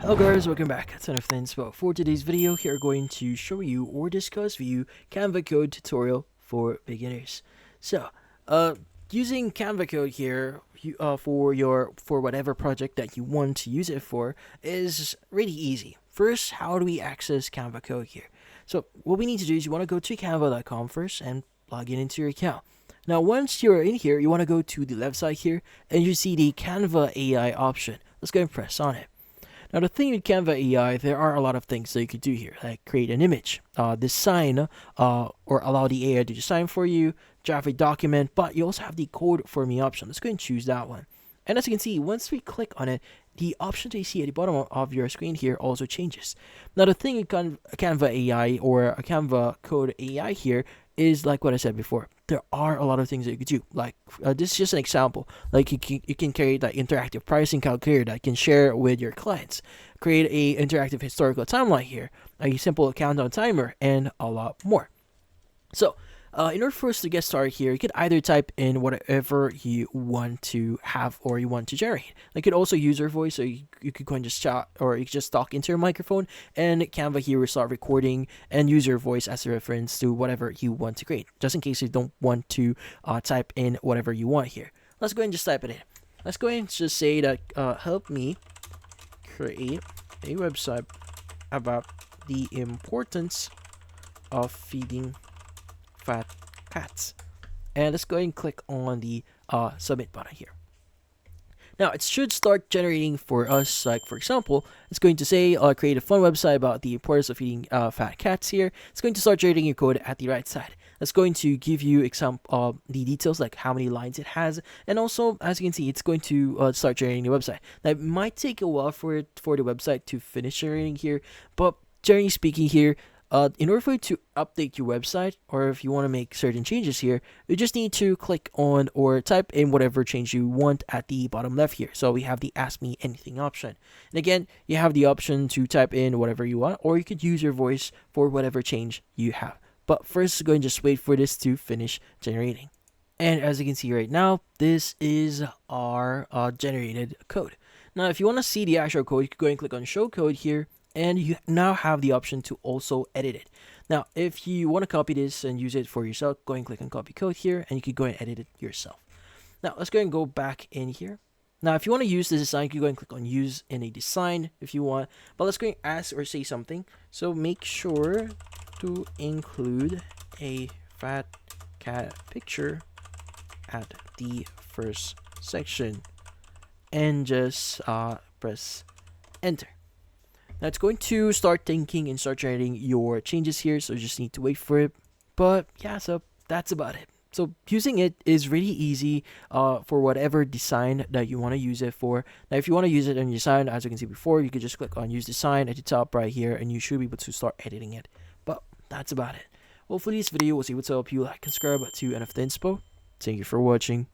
Hello guys, welcome back. It's Son of Things. Well, for today's video, here we're going to show you or discuss with you Canva code tutorial for beginners. So, using Canva code here for whatever project that you want to use it for is really easy. First, how do we access Canva code here? So, what we need to do is you want to go to canva.com first and log in into your account. Now, once you're in here, you want to go to the left side here and you see the Canva AI option. Let's go and press on it. Now, the thing with Canva AI, there are a lot of things that you could do here, like create an image, design, or allow the AI to design for you, draft a document, but you also have the code for me option. Let's go and choose that one. And as you can see, once we click on it, the option that you see at the bottom of your screen here also changes. Now, the thing with Canva AI or a Canva code AI here is like what I said before. There are a lot of things that you could do. Like this is just an example. Like you can create like interactive pricing calculator that you can share with your clients. Create a interactive historical timeline here, a simple countdown timer, and a lot more. So, in order for us to get started here, you could either type in whatever you want to have or you want to generate. You could also use your voice, so you could go and just chat or you could just talk into your microphone, and Canva here will start recording and use your voice as a reference to whatever you want to create, just in case you don't want to type in whatever you want here. Let's go ahead and just type it in. Let's go ahead and just say that help me create a website about the importance of feeding fat cats, and let's go ahead and click on the submit button here. Now it should start generating for us. Like for example, it's going to say create a fun website about the importance of feeding fat cats here. It's going to start generating your code at the right side. It's going to give you the details, like how many lines it has, and also as you can see, it's going to start generating the website. Now it might take a while for the website to finish generating here, but generally speaking here, in order for you to update your website, or if you want to make certain changes here, you just need to click on or type in whatever change you want at the bottom left here. So we have the Ask Me Anything option. And again, you have the option to type in whatever you want, or you could use your voice for whatever change you have. But first, go and just wait for this to finish generating. And as you can see right now, this is our generated code. Now, if you want to see the actual code, you can go and click on Show Code here, and you now have the option to also edit it. Now, if you want to copy this and use it for yourself, go and click on copy code here, and you can go and edit it yourself. Now, let's go and go back in here. Now, if you want to use the design, you can go and click on use in a design if you want. But let's go and ask or say something. So make sure to include a fat cat picture at the first section, and just press enter. Now it's going to start thinking and start generating your changes here, so you just need to wait for it. But yeah, so that's about it. So using it is really easy for whatever design that you want to use it for. Now if you want to use it in your design, as you can see before, you could just click on use design at the top right here, and you should be able to start editing it. But that's about it. Hopefully this video was able to help you. Like and subscribe to NF Inspo. Thank you for watching.